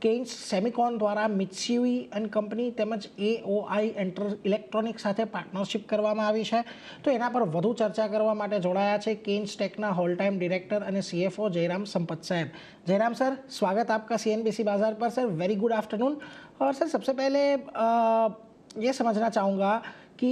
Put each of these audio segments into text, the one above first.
Cans Semicon દ્વારા મિત્સુઈ and company તેમજ AOI electronic સાથે પાર્ટનરશિપ કરવામાં આવી છે. તો એના પર વધુ ચર્ચા કરવા માટે જોડાયા છે કેન્સ ટેકના હોલ टाइम डायरेक्टर અને CFO जयराम संपत साहब. जयराम सर, स्वागत आपका CNBC बाजार पर. Sir very good afternoon. और सर सबसे पहले ये समझना चाहूँगा कि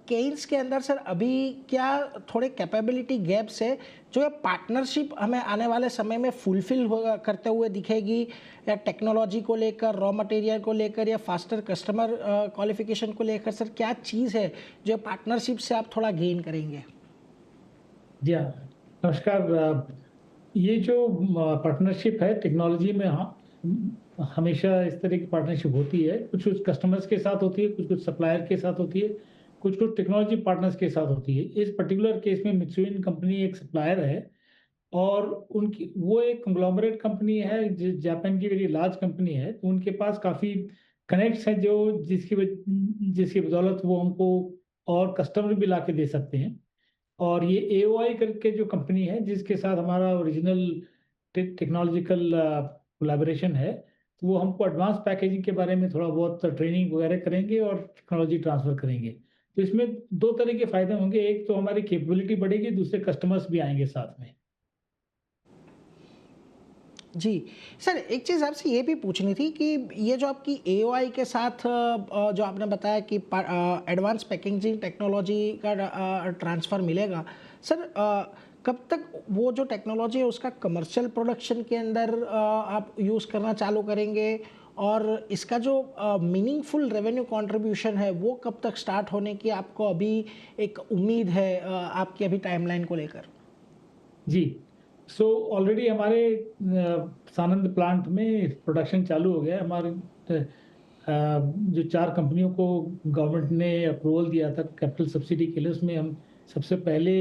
केन्स के अंदर सर अभी क्या थोड़े कैपेबिलिटी गैप्स है जो ये पार्टनरशिप हमें आने वाले समय में फुलफिल करते हुए दिखेगी, या टेक्नोलॉजी को लेकर, रॉ मटेरियल को लेकर, या फास्टर कस्टमर क्वालिफिकेशन को लेकर सर क्या चीज़ है जो पार्टनरशिप से आप थोड़ा गेन करेंगे? जी हाँ, नमस्कार. ये जो पार्टनरशिप है टेक्नोलॉजी में, हाँ, हमेशा इस तरह की पार्टनरशिप होती है. कुछ कुछ कस्टमर्स के साथ होती है, कुछ कुछ सप्लायर के साथ होती है, कुछ कुछ टेक्नोलॉजी पार्टनर्स के साथ होती है. इस पर्टिकुलर केस में मित्सुई कंपनी एक सप्लायर है और उनकी वो एक कंग्लोमरेट कंपनी है, जापान की वेरी लार्ज कंपनी है. तो उनके पास काफ़ी कनेक्ट्स हैं जो जिसकी बदौलत वो हमको और कस्टमर भी ला के दे सकते हैं. और ये AOI करके जो कंपनी है जिसके साथ हमारा ओरिजिनल टेक्नोलॉजिकल कोलैबोरेशन है, तो वो हमको एडवांस पैकेजिंग के बारे में थोड़ा बहुत ट्रेनिंग वगैरह करेंगे और टेक्नोलॉजी ट्रांसफ़र करेंगे. तो इसमें 2 तरह के फ़ायदे होंगे. एक तो हमारी कैपेबिलिटी बढ़ेगी, दूसरे कस्टमर्स भी आएँगे साथ में. जी सर, एक चीज़ आपसे ये भी पूछनी थी कि ये जो आपकी AOI के साथ जो आपने बताया कि एडवांस पैकेजिंग टेक्नोलॉजी का ट्रांसफ़र मिलेगा, सर कब तक वो जो टेक्नोलॉजी है उसका कमर्शियल प्रोडक्शन के अंदर आप यूज़ करना चालू करेंगे, और इसका जो मीनिंगफुल रेवेन्यू कंट्रीब्यूशन है वो कब तक स्टार्ट होने की आपको अभी एक उम्मीद है, आपकी अभी टाइमलाइन को लेकर? जी, सो ऑलरेडी हमारे सानंद प्लांट में प्रोडक्शन चालू हो गया है. हमारे जो 4 कंपनियों को गवर्नमेंट ने अप्रूवल दिया था कैपिटल सब्सिडी के लिए, उसमें हम सबसे पहले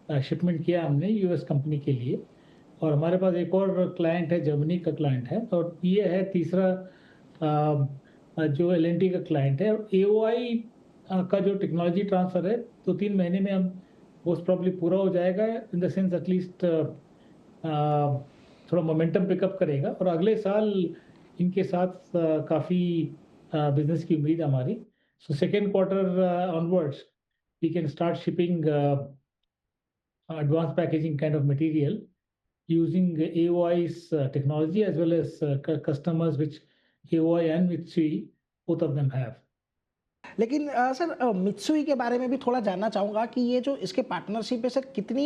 शिपमेंट किया हमने US कंपनी के लिए. और हमारे पास एक और क्लाइंट है, जर्मनी का क्लाइंट है, और ये है तीसरा जो L&T का क्लाइंट है. और AOI का जो टेक्नोलॉजी ट्रांसफ़र है 2-3 महीने में हम मोस्ट प्रॉब्ली पूरा हो जाएगा. इन द सेंस एटलीस्ट थोड़ा मोमेंटम पिकअप करेगा और अगले साल इनके साथ काफ़ी बिजनेस की उम्मीद है हमारी. So second quarter onwards we can start shipping advanced packaging kind of material using AOI's technology as well as customers which AOI and Mitsui both of them have. लेकिन सर मित्सुई के बारे में भी थोड़ा जानना चाहूँगा कि ये जो इसके पार्टनरशिप है सर कितनी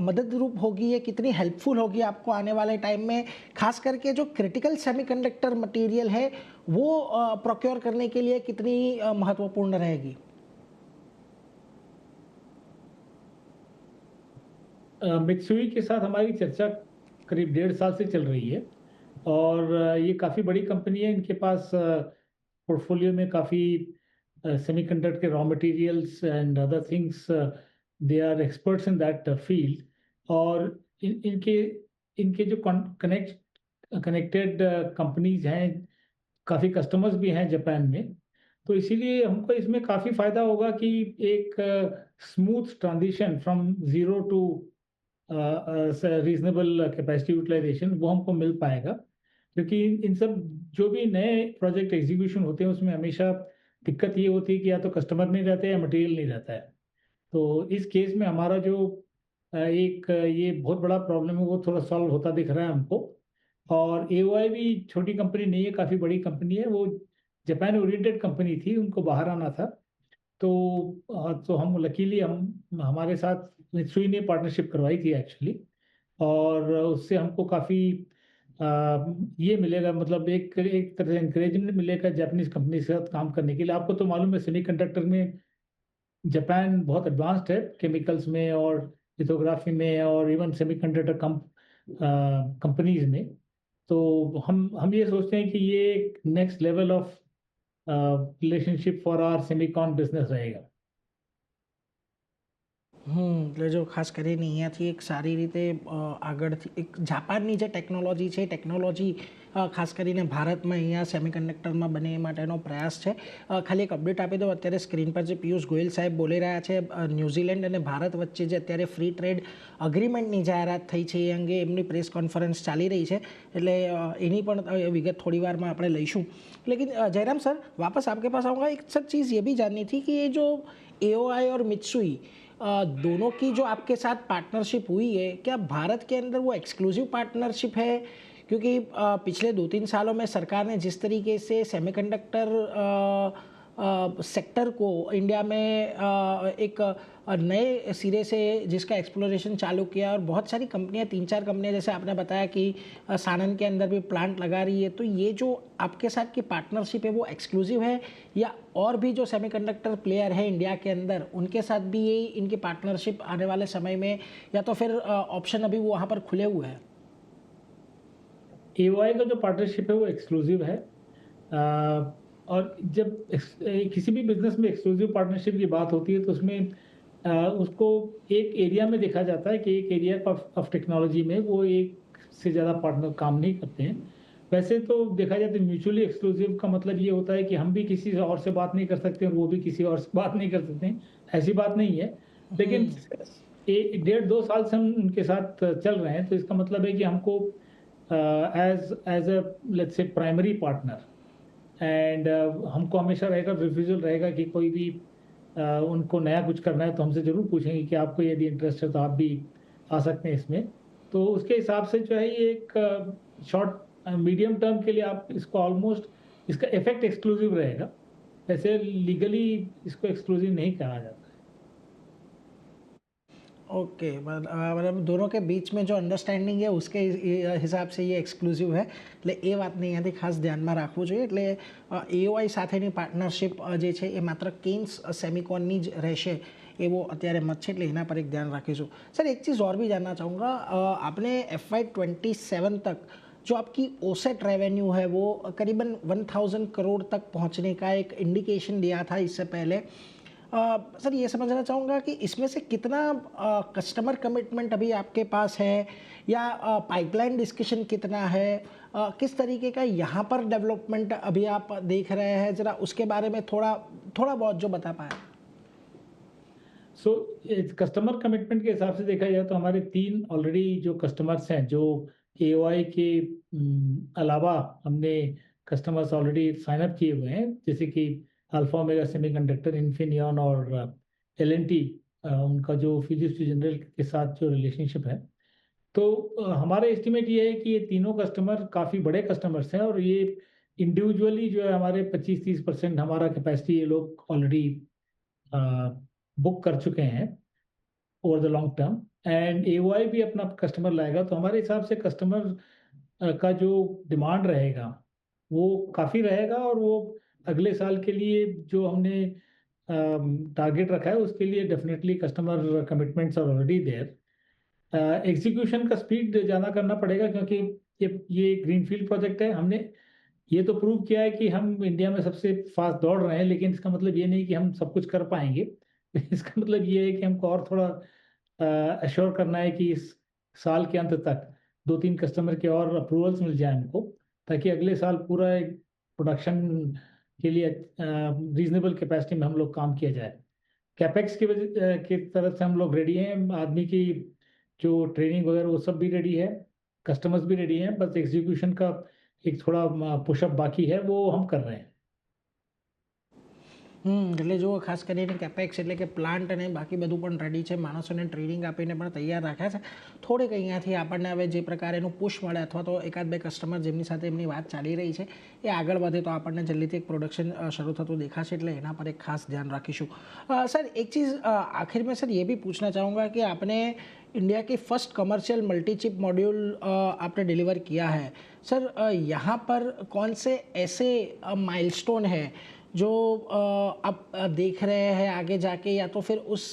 मदद रूप होगी, ये कितनी हेल्पफुल होगी आपको आने वाले टाइम में, खास करके जो क्रिटिकल सेमीकंडक्टर मटेरियल है वो प्रोक्योर करने के लिए कितनी महत्वपूर्ण रहेगी? मित्सुई के साथ हमारी चर्चा करीब 1.5 साल से चल रही है और ये काफ़ी बड़ी कंपनी है. इनके पास पोर्टफोलियो में काफ़ी semiconductor raw materials and other things, they are experts in that field. और इनके जो कनेक्टेड कंपनीज हैं, काफ़ी कस्टमर्स भी हैं जापान में. तो इसीलिए हमको इसमें काफ़ी फ़ायदा होगा कि एक smooth transition from zero to reasonable capacity utilisation वो हमको मिल पाएगा. क्योंकि इन सब जो भी नए प्रोजेक्ट एग्जीक्यूशन होते हैं उसमें हमेशा दिक्कत ये होती है कि या तो कस्टमर नहीं रहता है या मटेरियल नहीं रहता है. तो इस केस में हमारा जो एक ये बहुत बड़ा प्रॉब्लम है वो थोड़ा सॉल्व होता दिख रहा है हमको. और AOI भी छोटी कंपनी नहीं है, काफ़ी बड़ी कंपनी है. वो जापान ओरिएंटेड कंपनी थी, उनको बाहर आना था. तो हम लकीली हमारे साथ मित्सुई ने पार्टनरशिप करवाई थी एक्चुअली. और उससे हमको काफ़ी ये मिलेगा, मतलब एक तरह से इंकरेजमेंट मिलेगा जापानीज़ कंपनी के साथ काम करने के लिए. आपको तो मालूम है सेमीकंडक्टर में जापान बहुत एडवांस्ड है, केमिकल्स में और लिथोग्राफी में और इवन सेमीकंडक्टर कंपनीज में. तो हम ये सोचते हैं कि ये एक next level of relationship for our semicon business रहेगा. એટલે જો ખાસ કરીને અહીંયાથી એક સારી રીતે આગળથી એક જાપાનની જે ટેકનોલોજી છે, ટેકનોલોજી ખાસ કરીને ભારતમાં અહીંયા સેમિકન્ડક્ટરમાં બને એ માટેનો પ્રયાસ છે. ખાલી એક અપડેટ આપી દો, અત્યારે સ્ક્રીન પર જે પિયુષ ગોયલ સાહેબ બોલી રહ્યા છે, ન્યૂઝીલેન્ડ અને ભારત વચ્ચે જે અત્યારે ફ્રી ટ્રેડ અગ્રીમેન્ટની જાહેરાત થઈ છે એ અંગે એમની પ્રેસ કોન્ફરન્સ ચાલી રહી છે, એટલે એની પણ વિગત થોડી વારમાં આપણે લઈશું. लेकिन जयराम सर, वापस आपके पास आऊँगा. एक सर चीज़ ये भी जाननी थी कि ये जो एओआई और मित्सुई दोनों की जो आपके साथ पार्टनरशिप हुई है, क्या भारत के अंदर वो एक्सक्लूसिव पार्टनरशिप है? क्योंकि पिछले 2-3 सालों में सरकार ने जिस तरीके से सेमीकंडक्टर सेक्टर को इंडिया में एक नए सिरे से जिसका एक्सप्लोरेशन चालू किया, और बहुत सारी कंपनियां, 3-4 कंपनियां, जैसे आपने बताया कि सानन के अंदर भी प्लांट लगा रही है, तो ये जो आपके साथ की पार्टनरशिप है वो एक्सक्लूसिव है, या और भी जो सेमीकंडक्टर प्लेयर है इंडिया के अंदर उनके साथ भी ये इनकी पार्टनरशिप आने वाले समय में, या तो फिर ऑप्शन अभी वहाँ पर खुले हुए हैं? एओआई का जो पार्टनरशिप है वो एक्सक्लूसिव है, और जब किसी भी बिजनेस में एक्सक्लूसिव पार्टनरशिप की बात होती है तो उसमें उसको एक एरिया में देखा जाता है कि एक एरिया ऑफ टेक्नोलॉजी में वो एक से ज़्यादा पार्टनर काम नहीं करते हैं. वैसे तो देखा जाए तो म्यूचुअली एक्सक्लूसिव का मतलब ये होता है कि हम भी किसी और से बात नहीं कर सकते और वो भी किसी और से बात नहीं कर सकते हैं. ऐसी बात नहीं है, लेकिन 1.5-2 साल से हम उनके साथ चल रहे हैं, तो इसका मतलब है कि हमको as a let's say primary partner, and हमको हमेशा रहेगा, रिफ्यूजल रहेगा कि कोई भी उनको नया कुछ करना है तो हमसे ज़रूर पूछेंगे कि आपको यदि इंटरेस्ट है तो आप भी आ सकते हैं इसमें. तो उसके हिसाब से जो है ये एक शॉर्ट मीडियम टर्म के लिए आप इसको ऑलमोस्ट, इसका इफेक्ट एक्सक्लूसिव रहेगा. वैसे लीगली इसको एक्सक्लूसिव नहीं कहा जाता. ओके, मतलब दोनों के बीच में जो અંડરસ્ટેન્ડિંગ है उसके હિસાબ से ये એક્સક્લુઝિવ है, એટલે એ વાતને અહીંયાથી ખાસ ધ્યાનમાં રાખવું જોઈએ. એટલે એઓઆઈ સાથેની પાર્ટનરશિપ જે છે એ માત્ર કેન્સ સેમિકોનની જ રહેશે એવો અત્યારે મત છે, એટલે એના પર એક ધ્યાન રાખીશું. सर, एक चीज़ और भी जानना चाहूँगा. आपने FY27 तक जो आपकी ओसेट रेवेन्यू है वो करीबन 1000 करोड़ तक पहुँचने का एक इंडिकेशन दिया था इससे पहले. सर, ये समझना चाहूँगा कि इसमें से कितना कस्टमर कमिटमेंट अभी आपके पास है, या पाइपलाइन डिस्कशन कितना है, किस तरीके का यहाँ पर डेवलपमेंट अभी आप देख रहे हैं, ज़रा उसके बारे में थोड़ा बहुत जो बता पाए. सो कस्टमर कमिटमेंट के हिसाब से देखा जाए तो हमारे 3 ऑलरेडी जो कस्टमर्स हैं, जो एओआई के अलावा हमने कस्टमर्स ऑलरेडी साइन अप किए हुए हैं, जैसे कि अल्फा ओमेगा सेमीकंडक्टर, इन्फिनियन और एल&टी, उनका जो फिजिक्स जनरल के साथ जो रिलेशनशिप है. तो हमारा एस्टिमेट ये है कि ये तीनों कस्टमर काफ़ी बड़े कस्टमर्स हैं, और ये इंडिविजुअली जो है हमारे 25-30% हमारा कैपेसिटी ये लोग ऑलरेडी बुक कर चुके हैं over the long term. And AOI भी अपना कस्टमर लाएगा, तो हमारे हिसाब से कस्टमर का जो डिमांड रहेगा वो काफ़ी रहेगा, और वो अगले साल के लिए जो हमने टारगेट रखा है उसके लिए definitely customer commitments are already there. Execution का स्पीड ज़्यादा करना पड़ेगा, क्योंकि ये ग्रीनफील्ड प्रोजेक्ट है. हमने ये तो प्रूव किया है कि हम इंडिया में सबसे फास्ट दौड़ रहे हैं, लेकिन इसका मतलब ये नहीं कि हम सब कुछ कर पाएंगे. इसका मतलब ये है कि हमको और थोड़ा अश्योर करना है कि इस साल के अंत तक 2-3 कस्टमर के और अप्रूवल्स मिल जाए हमको, ताकि अगले साल पूरा एक प्रोडक्शन के लिए रीजनेबल कैपेसिटी में हम लोग काम किया जाए. कैपेक्स की वजह की तरफ से हम लोग रेडी हैं, आदमी की जो ट्रेनिंग वगैरह वो सब भी रेडी है, कस्टमर्स भी रेडी हैं, बस एग्जीक्यूशन का एक थोड़ा पुशअप बाकी है, वो हम कर रहे हैं. એટલે જો ખાસ કરીને કેપેક્સ એટલે કે પ્લાન્ટ અને બાકી બધું પણ રેડી છે, માણસોને ટ્રેનિંગ આપીને પણ તૈયાર રાખ્યા છે. થોડીક અહીંયાથી આપણને હવે જે પ્રકારે એનું પુશ મળે, અથવા તો એકાદ બે કસ્ટમર જેમની સાથે એમની વાત ચાલી રહી છે એ આગળ વધે, તો આપણને જલ્દીથી એક પ્રોડક્શન શરૂ થતું દેખાશે, એટલે એના પર એક ખાસ ધ્યાન રાખીશું. सर, एक चीज़ आखिर में सर ये भी पूछना चाहूँगा कि आपने इंडिया की first commercial multi chip module आपने डिलीवर किया है. सर, यहाँ पर कौन से ऐसे माइलस्टोन है जो आप देख रहे हैं आगे जाके, या तो फिर उस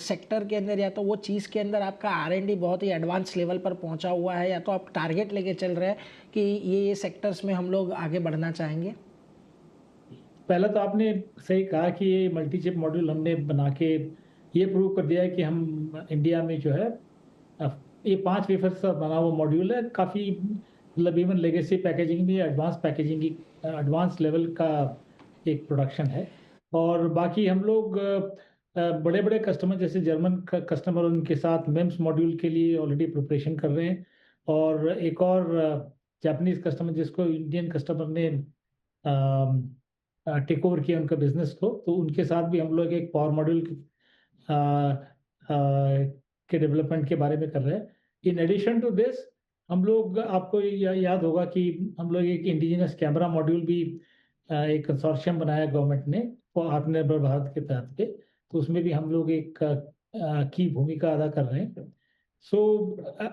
सेक्टर के अंदर, या तो वो चीज़ के अंदर आपका R&D बहुत ही एडवांस लेवल पर पहुंचा हुआ है, या तो आप टारगेट लेके चल रहे हैं कि ये सेक्टर्स में हम लोग आगे बढ़ना चाहेंगे? पहला तो आपने सही कहा कि ये मल्टी चिप मॉड्यूल हमने बना के ये प्रूव कर दिया है कि हम इंडिया में जो है ये 5 वेफर से बना हुआ मॉड्यूल है। काफ़ी मतलब इवन लेगेसी पैकेजिंग भी, एडवांस पैकेजिंग की एडवांस लेवल का एक प्रोडक्शन है। और बाकी हम लोग बड़े-बड़े कस्टमर जैसे जर्मन कस्टमर, उनके साथ मेम्स मॉड्यूल के लिए ऑलरेडी प्रिपरेशन कर रहे हैं। और एक और जापानीज़ कस्टमर जिसको इंडियन कस्टमर ने टेक ओवर किया उनका बिज़नेस को, तो उनके साथ भी हम लोग एक पावर मॉड्यूल अ, के डेवलपमेंट के बारे में कर रहे हैं। इन एडिशन टू दिस, हम लोग, आपको याद होगा कि हम लोग एक इंडिजिनस कैमरा मॉड्यूल भी एक कंसोर्शियम बनाया गवर्नमेंट ने और आत्मनिर्भर भारत के तहत पे, तो उसमें भी हम लोग एक की भूमिका अदा कर रहे हैं। सो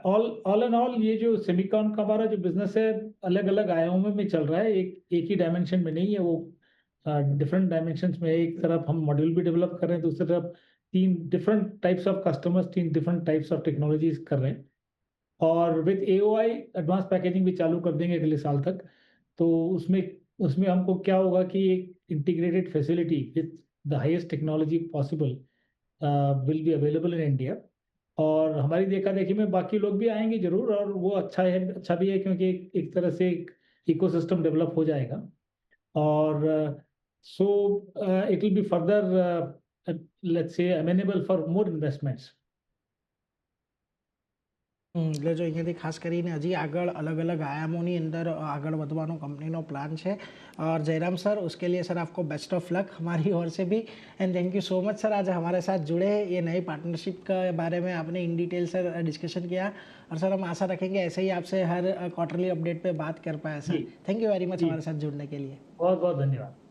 ऑल एंड ऑल ये जो सेमीकॉन का हमारा जो बिजनेस है अलग अलग आयामों में चल रहा है, एक ही डायमेंशन में नहीं है वो, डिफरेंट डायमेंशंस में। एक तरफ हम मॉड्यूल भी डेवलप कर रहे हैं, दूसरी तरफ 3 different types of customers, 3 different types of technologies कर रहे हैं। और विद एओआई एडवांस पैकेजिंग भी चालू कर देंगे अगले साल तक। तो उसमें उसमें हमको क्या होगा कि एक integrated facility with the highest technology possible will be available in India. और हमारी देखा-देखी में बाकी लोग भी आएँगे ज़रूर, और वो अच्छा है, अच्छा भी है, क्योंकि एक तरह से एक इकोसिस्टम डेवलप हो जाएगा। और so it will be further let's say अमेनेबल for more investments. એટલે જો અહીંયાથી ખાસ કરીને હજી આગળ अलग अलग आयामों અંદર આગળ વધવાનો કંપનીનો પ્લાન છે। और जयराम सर, उसके लिए सर आपको बेस्ट ऑफ लक हमारी ओर से भी। And thank you so much sir, आज हमारे साथ जुड़े, ये नई पार्टनरशिप के बारे में आपने इन डिटेल सर डिस्कशन किया। और सर हम आशा रखेंगे ऐसे ही आपसे हर क्वार्टरली अपडेट पे बात कर पाए जी, sir. Thank you very much जी। हमारे साथ जुड़ने के लिए। बहुत-बहुत धन्यवाद।